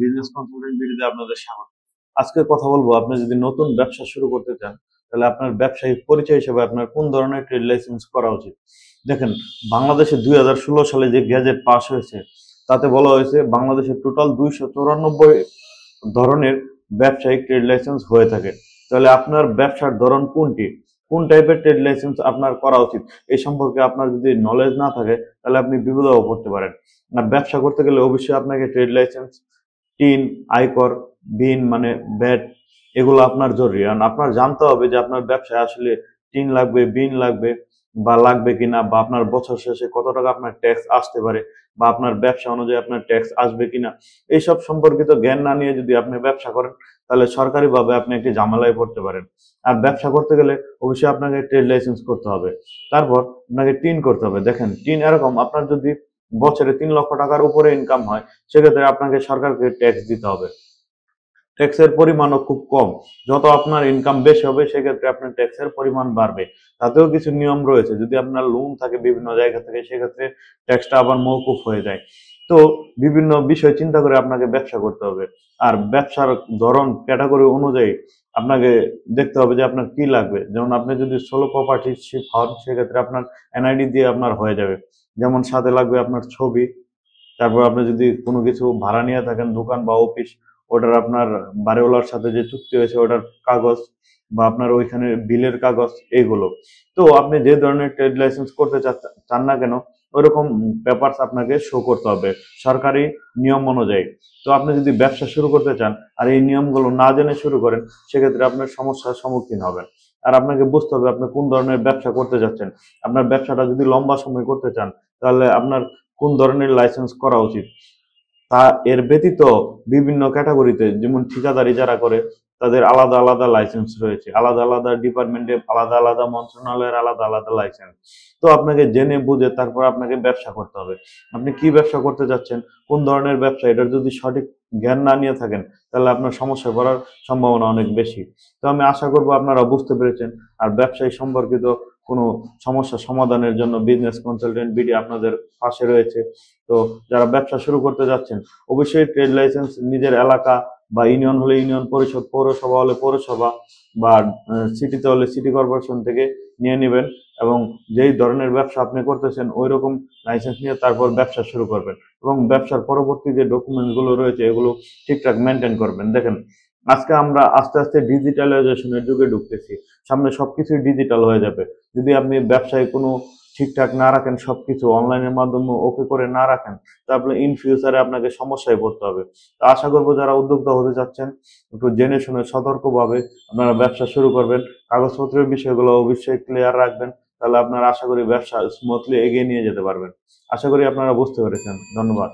Business consultant ভিডিওতে আপনাদের স্বাগত। আজকে কথা বলবো, আপনি যদি নতুন ব্যবসা শুরু করতে চান তাহলে আপনার ব্যবসায়িক পরিচয় হিসেবে আপনার কোন ধরনের ট্রেড লাইসেন্স করা উচিত। দেখেন, বাংলাদেশে 2016 সালে যে গ্যাজেট পাস হয়েছে তাতে বলা হয়েছে বাংলাদেশে টোটাল 294 ধরনের ব্যবসায়িক ট্রেড লাইসেন্স হয়ে থাকে। তাহলে আপনার ব্যবসার ধরন কোনটি, কোন টাইপের ট্রেড লাইসেন্স আপনার করা উচিত, এই সম্পর্কে আপনার যদি নলেজ না থাকে তাহলে আপনি বিপদেও পড়তে পারেন। আর ব্যবসা করতে গেলে অবশ্যই আপনাকে ট্রেড লাইসেন্স, টিন, আয়কর, বিন মানে ব্যাট, এগুলো আপনার জরুরি। কারণ আপনার জানতে হবে যে আপনার ব্যবসায় আসলে টিন লাগবে, বিন লাগবে বা লাগবে কিনা, বা আপনার বছর শেষে কত টাকা আপনার ট্যাক্স আসতে পারে, বা আপনার ব্যবসা অনুযায়ী আপনার ট্যাক্স আসবে কিনা, এইসব সম্পর্কিত জ্ঞান না নিয়ে যদি আপনি ব্যবসা করেন তাহলে সরকারিভাবে আপনি একটি ঝামেলায় পড়তে পারেন। আর ব্যবসা করতে গেলে অবশ্যই আপনাকে ট্রেড লাইসেন্স করতে হবে, তারপর আপনাকে টিন করতে হবে। দেখেন, টিন এরকম, আপনার যদি বছরে 3 লক্ষ টাকার উপরে ইনকাম হয় সেক্ষেত্রে আপনাকে সরকারকে ট্যাক্স দিতে হবে। ট্যাক্সের পরিমাণও খুব কম, যত আপনার ইনকাম বেশি হবে সেক্ষেত্রে আপনার ট্যাক্সের পরিমাণ বাড়বে। তাতেও কিছু নিয়ম রয়েছে, যদি আপনার লোন থাকে বিভিন্ন জায়গা থেকে সেক্ষেত্রে ট্যাক্সটা আবার মওকুফ হয়ে যায়। তো বিভিন্ন বিষয় চিন্তা করে আপনাকে ব্যবসা করতে হবে। আর ব্যবসার ধরন ক্যাটাগরি অনুযায়ী আপনাকে দেখতে হবে যে আপনার কি লাগবে। যেমন আপনি যদি সোলো প্রপার্টিশিপ হন সেক্ষেত্রে আপনার এনআইডি দিয়ে আপনার হয়ে যাবে। যেমন সাথে লাগবে আপনার ছবি, তারপর আপনি যদি কোনো কিছু ভাড়া নিয়ে থাকেন দোকান বা অফিস, ওটার আপনার বাড়িওয়ালার সাথে যে চুক্তি হয়েছে ওটার কাগজ, বা আপনার ওইখানে বিলের কাগজ, এইগুলো। তো আপনি যে ধরনের ট্রেড লাইসেন্স করতে চান না কেন ওইরকম পেপারস আপনাকে শো করতে হবে সরকারি নিয়ম অনুযায়ী। তো আপনি যদি ব্যবসা শুরু করতে চান আর এই নিয়মগুলো না জেনে শুরু করেন সেক্ষেত্রে আপনার সমস্যার সম্মুখীন হবেন। আর আপনাকে বুঝতে হবে আপনি কোন ধরনের ব্যবসা করতে যাচ্ছেন। আপনার ব্যবসাটা যদি লম্বা সময় করতে চান তাহলে আপনার কোন ধরনের লাইসেন্স করা উচিত। তা এর ব্যতীত বিভিন্ন ক্যাটাগরিতে, যেমন ঠিকাদারি যারা করে তাদের আলাদা আলাদা লাইসেন্স রয়েছে, আলাদা আলাদা ডিপার্টমেন্টে আলাদা আলাদা মন্ত্রণালয়ের আলাদা আলাদা লাইসেন্স। তো আপনাকে জেনে বুঝে তারপর আপনাকে ব্যবসা করতে হবে। আপনি কি ব্যবসা করতে যাচ্ছেন, কোন ধরনের ব্যবসা, এটার যদি সঠিক জ্ঞান না নিয়ে থাকেন তাহলে আপনার সমস্যায় পড়ার সম্ভাবনা অনেক বেশি। তো আমি আশা করবো আপনারা বুঝতে পেরেছেন। আর ব্যবসায়ী সম্পর্কিত কোনো সমস্যা সমাধানের জন্য বিজনেস কনসালটেন্ট বিডি আপনাদের পাশে রয়েছে। তো যারা ব্যবসা শুরু করতে যাচ্ছেন অবশ্যই ট্রেড লাইসেন্স নিজের এলাকা, বা ইউনিয়ন হলে ইউনিয়ন পরিষদ, পৌরসভা হলে পৌরসভা, বা সিটিতে হলে সিটি কর্পোরেশন থেকে নিয়ে নেবেন। এবং যেই ধরনের ব্যবসা আপনি করতেছেন ওই রকম লাইসেন্স নিয়ে তারপর ব্যবসা শুরু করবেন। এবং ব্যবসার পরবর্তী যে ডকুমেন্টস গুলো রয়েছে এগুলো ঠিকঠাক মেনটেন করবেন। দেখেন, আজকে আমরা আস্তে আস্তে ডিজিটালাইজেশনের যুগে ঢুকতেছি, সামনে সবকিছুই ডিজিটাল হয়ে যাবে। যদি আপনি ব্যবসায় কোনো ঠিকঠাক না রাখেন, সবকিছু অনলাইনের মাধ্যমে ওকে করে না রাখেন, তাহলে ইন ফিউচারে আপনাকে সমস্যায় পড়তে হবে। তো আশা করবো যারা উদ্যোক্তা হতে চাচ্ছেন একটু জেনে শুনে সতর্কভাবে আপনারা ব্যবসা শুরু করবেন। কাগজপত্রের বিষয়গুলো অবশ্যই ক্লিয়ার রাখবেন, তাহলে আপনারা আশা করি ব্যবসা স্মুথলি এগিয়ে নিয়ে যেতে পারবেন। আশা করি আপনারা বুঝতে পেরেছেন। ধন্যবাদ।